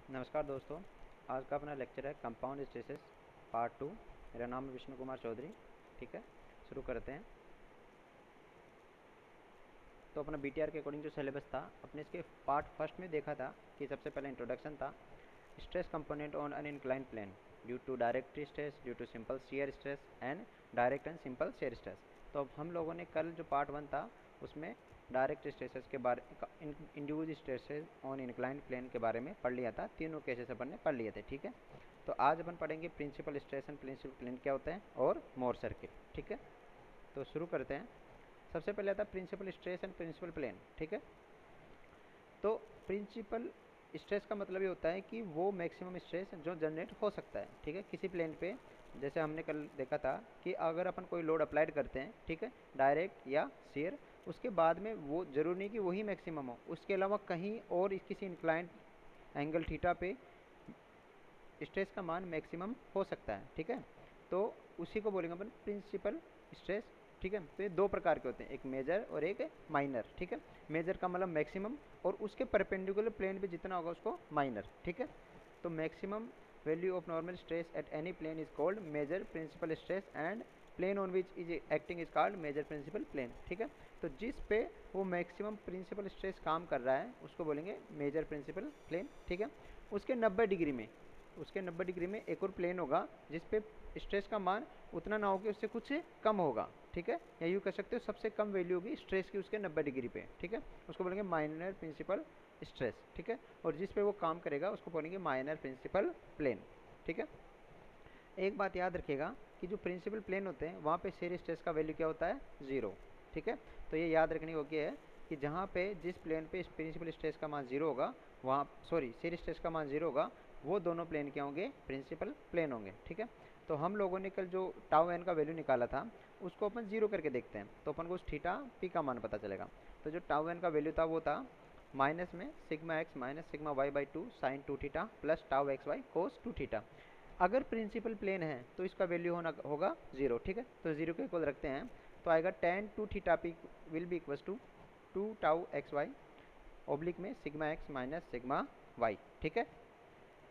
नमस्कार दोस्तों। आज का अपना लेक्चर है कंपाउंड स्ट्रेसेस पार्ट 2। मेरा नाम है विष्णु कुमार चौधरी। ठीक है, शुरू करते हैं। तो अपना बीटीआर के अकॉर्डिंग जो सिलेबस था, अपने इसके पार्ट फर्स्ट में देखा था कि सबसे पहले इंट्रोडक्शन था, stress component on an incline plane due to direct stress, due to simple shear stress and direct and simple shear stress. तो अब हम लोगों ने कल जो पार्ट 1 था उसमें डायरेक्ट स्ट्रेसेस के बारे induce stresses on incline plane के बारे में पढ़ लिया था। तीनों केसेस अपन ने पढ़ लिए थे। ठीक है, तो आज अपन पढ़ेंगे principal stress and principal plane क्या होते हैं और मोर सर्किट। ठीक है, तो शुरू करते हैं। सबसे पहले आता है principal stress and principal plane. ठीक है, तो प्रिंसिपल स्ट्रेस का मतलब ये होता है कि वो मैक्सिमम स्ट्रेस जो जनरेट हो सकता है, ठीक है, किसी प्लेन पे। जैसे हमने कल देखा था कि अगर अपन कोई लोड अप्लाइड करते हैं, ठीक है, डायरेक्ट या शेयर, उसके बाद में वो जरूरी नहीं कि वही मैक्सिमम हो, उसके अलावा कहीं और किसी इंक्लाइंट एंगल थीटा पे स्ट्रेस का मान मैक्सिमम हो सकता है। ठीक है, तो उसी को बोलेंगे अपन प्रिंसिपल स्ट्रेस। ठीक है, तो ये दो प्रकार के होते हैं, एक मेजर और एक माइनर। ठीक है, मेजर का मतलब मैक्सिमम और उसके परपेंडिकुलर प्लेन पे जितना होगा उसको माइनर। ठीक है, तो maximum value of normal stress at any plane is called major principal stress and plane on which is acting is called major principal plane. ठीक है, तो जिस पे वो मैक्सिमम प्रिंसिपल स्ट्रेस काम कर रहा है उसको बोलेंगे मेजर प्रिंसिपल प्लेन। ठीक है, उसके 90 डिग्री में एक और प्लेन होगा जिस पे स्ट्रेस का मान उतना ना हो कि उससे कुछ कम होगा। ठीक है, या यूँ कह सकते हो सबसे कम वैल्यू होगी स्ट्रेस की उसके 90 डिग्री पे। ठीक है, उसको बोलेंगे माइनर प्रिंसिपल स्ट्रेस। ठीक है, और जिस पे वो काम करेगा उसको बोलेंगे माइनर प्रिंसिपल प्लेन। ठीक है, एक बात याद रखिएगा कि जो प्रिंसिपल प्लेन होते हैं वहाँ पे शेयर स्ट्रेस का वैल्यू क्या होता है, जीरो। ठीक है, तो ये याद रखनी होगी है कि जहाँ पे जिस प्लेन पे प्रिंसिपल स्ट्रेस का मान जीरो होगा, वहाँ शेयर स्ट्रेस का मान जीरो होगा, वो दोनों प्लेन क्या होंगे, प्रिंसिपल प्लेन होंगे। ठीक है, तो हम लोगों ने कल जो टाउ एन का वैल्यू निकाला था उसको अपन जीरो करके देखते हैं, तो अपन को उस थीटा पी का मान पता चलेगा। तो जो टाउ एन का वैल्यू था वो था माइनस में sigma x minus sigma Y by two sine two theta plus tau x y cos two theta. अगर प्रिंसिपल प्लेन है तो इसका वैल्यू होगा जीरो। ठीक है, तो जीरो के इक्वल रखते हैं, तो आएगा tan two theta P will be equal to tau x Y oblique में sigma x minus sigma Y. ठीक है,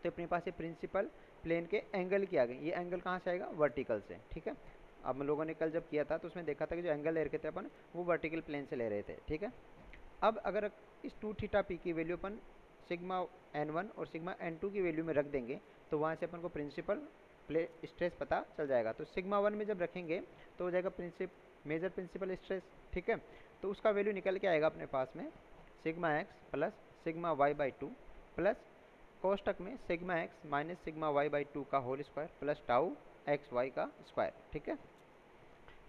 तो अपने पास ये प्रिंसिपल प्लेन के एंगल की आ गई। ये एंगल कहाँ से आएगा, वर्टिकल से। ठीक है, अब हम लोगों ने कल जब किया था तो उसमें देखा था कि जो एंगल ले रखे थे अपन वो वर्टिकल प्लेन से ले रहे थे। ठीक है, अब अगर इस टू थीटा पी की वैल्यू अपन सिग्मा n1 और सिग्मा n2 की वैल्यू में रख देंगे तो वहाँ से अपन को प्रिंसिपल स्ट्रेस पता चल जाएगा। तो सिग्मा 1 में जब रखेंगे तो हो जाएगा मेजर प्रिंसिपल स्ट्रेस। ठीक है, तो उसका वैल्यू निकल के आएगा अपने पास में sigma x plus sigma Y by two plus कोष्टक में sigma x minus sigma Y by two का whole square plus tau x Y का स्क्वायर। ठीक है,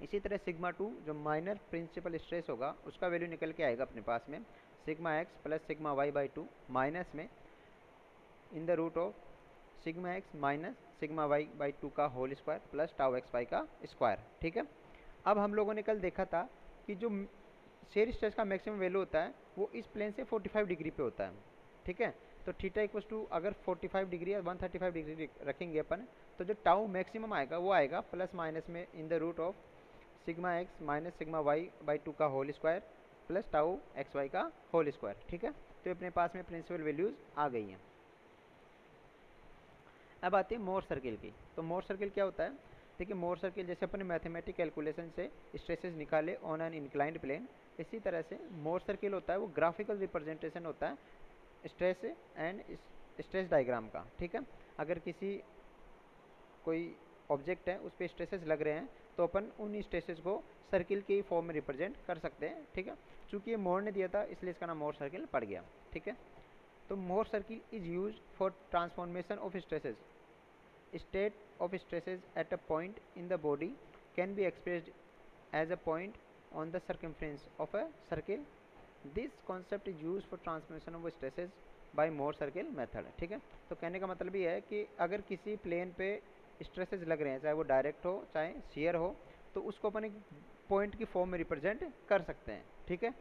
इसी तरह सिग्मा टू जो माइनर प्रिंसिपल स्ट्रेस होगा उसका वैल्यू निकल के आएगा अपने पास में sigma x plus sigma Y by two minus में in the root of sigma x minus sigma Y by two का whole square plus tau x Y का स्क्वायर। ठीक है, अब हम लोगों ने कल देखा था कि जो शेयर स्ट्रेस का मैक्सिमम वैल्यू होता है वो इस प्लेन से 45 डिग्री पे होता है। ठीक है, तो थीटा इक्वल्स टू अगर 45 डिग्री या 135 डिग्री रखेंगे अपन तो जो टाउ मैक्सिमम आएगा वो आएगा प्लस माइनस में in the root of sigma x minus sigma Y by two का whole square plus tau x Y का होल स्क्वायर। ठीक है, तो अपने पास में प्रिंसिपल वैल्यूज़ आ गई हैं। अब आती है मोर सर्किल की। तो मोर सर्किल क्या होता है, देखिए मोर सर्किल जैसे अपने मैथमेटिक कैलकुलेशन से स्ट्रेसेस निकाले ऑन एन इंक्लाइंड प्लेन, इसी तरह से मोर सर्किल होता है वो ग्राफिकल रिप्रेजेंटेशन होता है स्ट्रेस एंड स्ट्रेस डायग्राम का। ठीक है, अगर किसी कोई ऑब्जेक्ट है उस पर स्ट्रेसेस लग रहे हैं तो अपन उन स्ट्रेसेस को सर्किल के फॉर्म में रिप्रेजेंट कर सकते हैं। ठीक है, चूंकि ये मोर ने दिया था इसलिए इसका नाम मोर सर्किल पड़ गया। ठीक है, तो Mohr circle is use for transformation of stresses. State of stresses at a point in the body can be expressed as a point on the circumference of a circle. This concept is used for transformation of stresses by Mohr circle method. ठीक है, तो कहने का मतलब ये है कि अगर किसी प्लेन पे स्ट्रेसेस लग रहे हैं, चाहे वो डायरेक्ट हो चाहे शेयर हो, तो उसको अपन एक पॉइंट की फॉर्म में रिप्रेजेंट कर सकते हैं। ठीक है,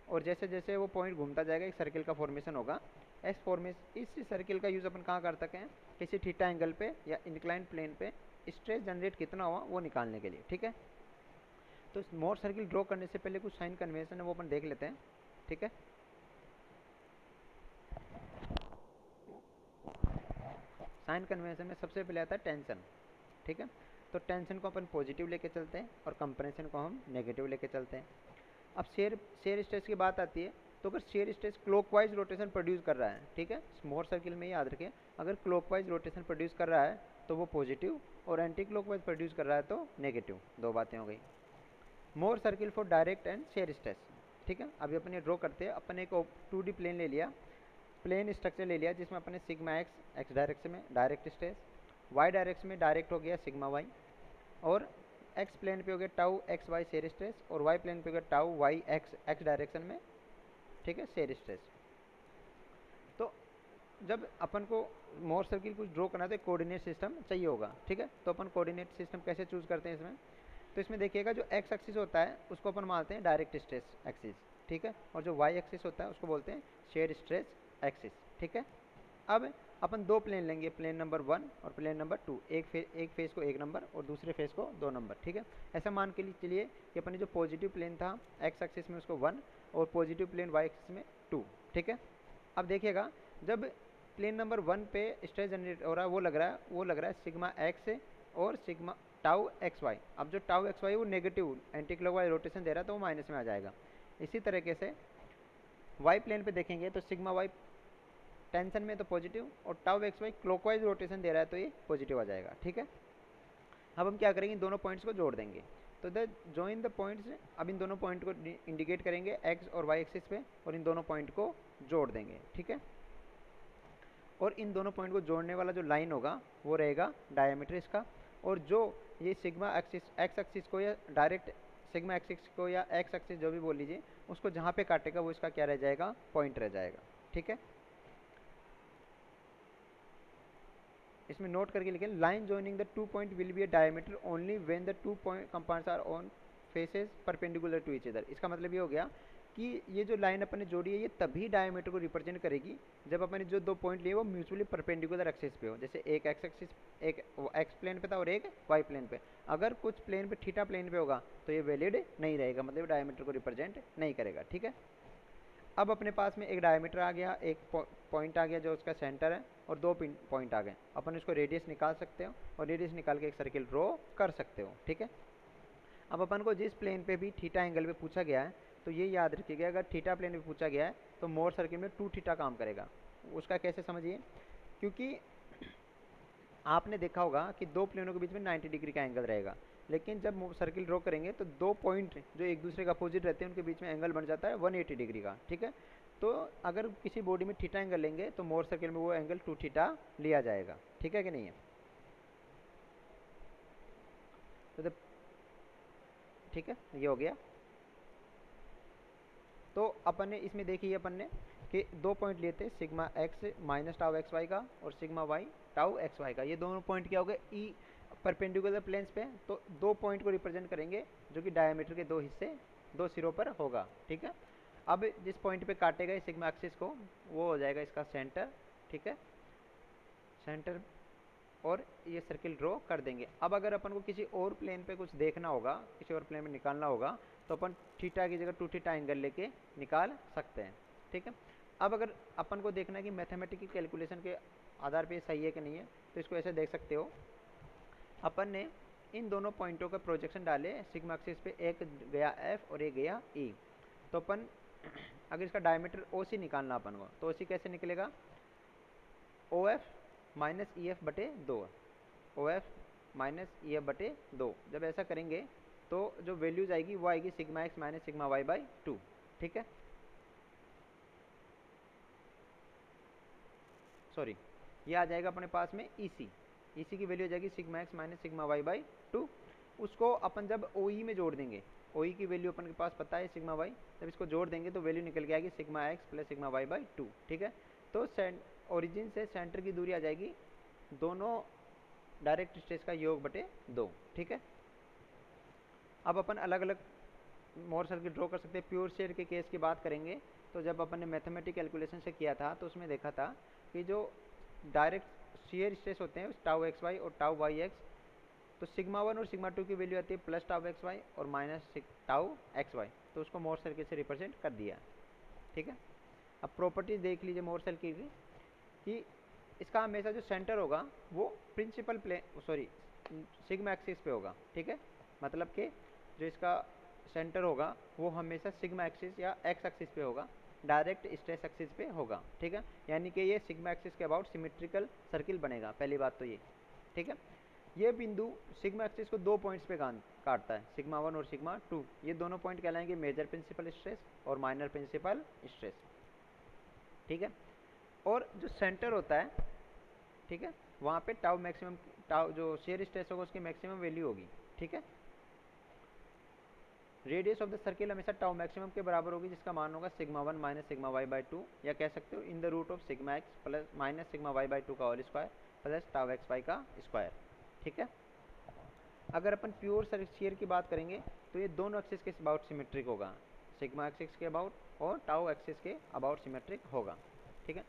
और जैसे जैसे वो पॉइंट घूमता जाएगा एक सर्किल का फॉर्मेशन होगा। इस सर्किल का यूज़ अपन कहाँ कर सकते हैं, किसी थीटा एंगल पे या इंक्लाइन प्लेन पे स्ट्रेस जनरेट कितना हुआ वो निकालने के लिए। ठीक है, तो मोर सर्किल ड्रॉ करने से पहले कुछ साइन कन्वेंशन है वो अपन देख लेते हैं। ठीक है, साइन कन्वेंशन में सबसे पहले आता है टेंशन, ठीक है। तो टेंशन को अपन पॉजिटिव लेके चलते हैं और कंप्रेशन को हम नेगेटिव लेके चलते हैं। अब शेयर स्ट्रेस की बात आती है, तो अगर shear stress clockwise rotation produce कर रहा है, ठीक है, मोर सर्किल में याद रखें, अगर क्लॉकवाइज रोटेशन प्रोड्यूस कर रहा है तो वो पॉजिटिव, और एंटी क्लॉकवाइज प्रोड्यूस कर रहा है तो नेगेटिव। दो बातें हो गई। Mohr circle for direct and shear stress, ठीक है। अभी अपन ये ड्रॉ करते हैं। अपन एक 2D प्लेन ले लिया, प्लेन स्ट्रक्चर ले लिया जिसमें अपने सिग्मा एक्स डायरेक्शन में डायरेक्ट स्ट्रेस, वाई डायरेक्शन में डायरेक्ट हो गया सिग्मा वाई, और एक्स प्लेन पे हो गया tau x y shear stress, और वाई प्लेन पे हो गया टाउ वाई एक्स डायरेक्शन में, ठीक है, शेयर स्ट्रेस। तो जब अपन को मोर सर्किल कुछ ड्रॉ करना है तो कोऑर्डिनेट सिस्टम चाहिए होगा, ठीक है। तो अपन कोऑर्डिनेट सिस्टम कैसे चूज करते हैं इसमें, तो इसमें देखिएगा जो एक्स एक्सिस होता है उसको अपन मानते हैं डायरेक्ट स्ट्रेस एक्सिस, ठीक है, और जो वाई एक्सिस होता है उसको बोलते हैं शेयर स्ट्रेस एक्सिस, ठीक है। अब अपन दो प्लेन लेंगे, प्लेन नंबर 1 और प्लेन नंबर 2, एक फेस को 1 नंबर और दूसरे फेस को 2 नंबर, ठीक है। ऐसा मान के लिए चलिए कि अपन जो पॉजिटिव प्लेन था एक्स एक्सिस में उसको 1 और पॉजिटिव प्लेन वाई एक्सिस में 2, ठीक है। अब देखिएगा जब प्लेन नंबर 1 पे स्ट्रेस जनरेट हो रहा है, वो लग रहा है सिग्मा एक्स और सिग्मा टाउ एक्स वाई। अब जो टाउ एक्स वाई वो नेगेटिव एंटी क्लॉकवाइज रोटेशन दे रहा है तो वो माइनस में आ जाएगा। इसी तरीके से वाई प्लेन पे देखेंगे तो सिग्मा वाई टेंशन में तो पॉजिटिव, और tau x Y clockwise rotation दे रहा है तो ये पॉजिटिव आ जाएगा, ठीक है। अब हम क्या करेंगे, दोनों पॉइंट्स को जोड़ देंगे। तो द जॉइन द पॉइंट्स, अब इन दोनों पॉइंट को इंडिकेट करेंगे एक्स और वाई एक्सिस पे और इन दोनों पॉइंट को जोड़ देंगे, ठीक है। और इन दोनों पॉइंट को जोड़ने वाला जो लाइन होगा वो रहेगा डायमीटर इसका, और जो ये सिग्मा एक्सिस एक्स एक्सिस को या डायरेक्ट सिग्मा एक्सिस को या एक्स एक्सिस जो भी बोल लीजिए उसको जहाँ पे काटेगा वो इसका क्या रह जाएगा, पॉइंट रह जाएगा, ठीक है। इसमें नोट करके लिखें, line joining the 2 point will be a diameter only when the 2 point compounds are on faces perpendicular to each other. इसका मतलब ये हो गया कि ये जो लाइन अपन ने जोड़ी है ये तभी डायमीटर को रिप्रेजेंट करेगी जब अपन ने जो दो पॉइंट लिए वो म्यूचुअली परपेंडिकुलर एक्सिस पे हो। जैसे एक एक्स एक्सिस एक एक्स प्लेन पे था और एक वाई प्लेन पे, अगर कुछ प्लेन पे थीटा प्लेन पे होगा तो ये वैलिड नहीं रहेगा, मतलब डायमीटर को रिप्रेजेंट नहीं करेगा, ठीक है। अब अपने पास में एक डायमीटर आ गया, एक पॉइंट आ गया जो उसका सेंटर है, और दो पॉइंट आ गए। अपन इसको रेडियस निकाल सकते हो और रेडियस निकाल के एक सर्किल ड्रॉ कर सकते हो, ठीक है। अब अपन को जिस प्लेन पे भी थीटा एंगल पे पूछा गया है तो ये याद रखिएगा, अगर थीटा प्लेन पे पूछा गया है तो मोर सर्किल में 2 थीटा काम करेगा। उसका कैसे समझिए, क्योंकि आपने देखा होगा कि दो प्लेनों के बीच में 90 डिग्री का एंगल रहेगा, लेकिन जब सर्किल ड्रॉ करेंगे तो दो पॉइंट जो एक दूसरे का अपोजिट रहते हैं उनके बीच में एंगल बन जाता है 180 डिग्री का, ठीक है। तो अगर किसी बॉडी में थीटा एंगल लेंगे तो मोर सर्किल में वो एंगल 2 थीटा लिया जाएगा, ठीक है कि नहीं है। तो ठीक है, ये हो गया। तो अपन ने इसमें देखिए अपन ने कि दो पॉइंट लिए थे, sigma x minus tau x Y का और sigma y tau x Y का। ये दोनों पॉइंट क्या हो गए, ई परपेंडिकुलर प्लेन्स पे, तो दो पॉइंट को रिप्रेजेंट करेंगे जो कि डायमीटर के दो हिस्से दो सिरों पर होगा, ठीक है। अब जिस पॉइंट पे काटेगा इस सिग्मा एक्सिस को वो हो जाएगा इसका सेंटर, ठीक है, सेंटर, और ये सर्किल ड्रॉ कर देंगे। अब अगर अपन को किसी और प्लेन पे कुछ देखना होगा, किसी और प्लेन में निकालना होगा तो अपन थीटा की जगह 2 थीटा एंगल लेके निकाल सकते हैं, ठीक है। अब अगर अपन को देखना है कि मैथमेटिकल कैलकुलेशन के आधार पे सही है कि नहीं है तो इसको ऐसे देख सकते हो, अपन ने इन दोनों पॉइंटों का प्रोजेक्शन डाले सिग्मा एक्सिस पे, एक गया एफ और एक गया ई। तो अपन अगर इसका डायमीटर ओ सी निकालना अपन को तो ओ सी कैसे निकलेगा, O F minus E F बटे 2, O F minus E F बटे 2। जब ऐसा करेंगे तो जो वैल्यूज आएगी वो आएगी sigma x minus sigma Y by 2, ठीक है। सॉरी, ये आ जाएगा अपने पास में ई सी की वैल्यू आ जाएगी sigma x minus sigma Y by 2। उसको अपन जब ओ ई में जोड़ देंगे, ओ ई की वैल्यू अपन के पास पता है सिग्मा वाई, जब इसको जोड़ देंगे तो वैल्यू निकल के आएगी sigma x plus sigma Y by 2, ठीक है। तो ओरिजिन से सेंटर की दूरी आ जाएगी दोनों डायरेक्ट स्ट्रेस का योग बटे 2, ठीक है। अब अपन अलग अलग मोर सर्किट ड्रॉ कर सकते हैं। प्योर शेयर के केस की बात करेंगे तो जब अपन ने मैथमेटिक कैलकुलेशन से किया था तो उसमें देखा था कि जो डायरेक्ट शेयर स्ट्रेस होते हैं टाउ एक्स वाई और टाउ वाई एक्स, तो सिग्मा 1 और सिग्मा 2 की वैल्यू आती है प्लस टाउ एक्स वाई और माइनस टाउ एक्स वाई, तो उसको मोर सर्किट से रिप्रेजेंट कर दिया, ठीक है। अब प्रॉपर्टीज देख लीजिए मोर सर्किट की कि इसका हमेशा जो सेंटर होगा वो principal plane sorry sigma axis पे होगा, ठीक है। मतलब कि जो इसका सेंटर होगा वो हमेशा सिग्मा एक्सिस या एक्स एक्सिस पे होगा, डायरेक्ट स्ट्रेस एक्सिस पे होगा, ठीक है। यानी कि ये सिग्मा एक्सिस के अबाउट सिमेट्रिकल सर्किल बनेगा, पहली बात तो ये, ठीक है। ये बिंदु सिग्मा एक्सिस को 2 पॉइंट्स पे काटता है, सिग्मा 1 और सिग्मा 2। ये दोनों पॉइंट कहलाएंगे मेजर प्रिंसिपल स्ट्रेस और माइनर प्रिंसिपल स्ट्रेस, ठीक है। और जो सेंटर होता है, ठीक है, वहाँ पे टाउ मैक्सिमम, टाउ जो शेयर स्ट्रेस होगा उसकी मैक्सिमम वैल्यू होगी, ठीक है। रेडियस ऑफ द सर्किल हमेशा टाउ मैक्सिमम के बराबर होगी, जिसका मान होगा sigma 1 minus sigma Y by 2, या कह सकते हो in the root of sigma x plus minus sigma Y by 2 का whole square plus tau x Y का स्क्वायर, ठीक है। अगर अपन प्योर शेयर की बात करेंगे तो ये दोनों एक्सिस के अबाउट सिमेट्रिक होगा, सिग्मा एक्सिस के अबाउट और टाउ एक्सिस के अबाउट सिमेट्रिक होगा, ठीक है।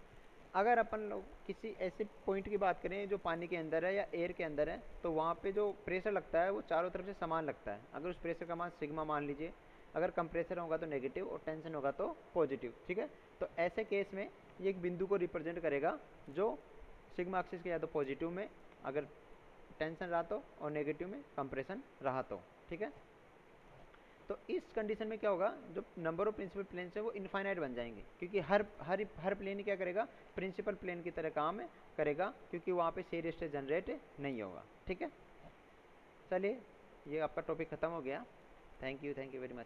अगर अपन लोग किसी ऐसे पॉइंट की बात करें जो पानी के अंदर है या एयर के अंदर है, तो वहाँ पे जो प्रेशर लगता है वो चारों तरफ से समान लगता है। अगर उस प्रेशर का मान सिग्मा मान लीजिए, अगर कंप्रेसर होगा तो नेगेटिव और टेंशन होगा तो पॉजिटिव, ठीक है। तो ऐसे केस में ये एक बिंदु को रिप्रेजेंट करेगा जो सिग्मा एक्सिस के या तो पॉजिटिव में अगर टेंशन रहा तो, और नेगेटिव में कंप्रेशन रहा तो, ठीक है। तो इस कंडीशन में क्या होगा, जो नंबर ऑफ प्रिंसिपल प्लेन है वो इनफाइनाइट बन जाएंगे, क्योंकि हर प्लेन क्या करेगा, प्रिंसिपल प्लेन की तरह काम करेगा, क्योंकि वहाँ पे शेयर स्ट्रेस जनरेट नहीं होगा, ठीक है। चलिए ये आपका टॉपिक खत्म हो गया। Thank you very much.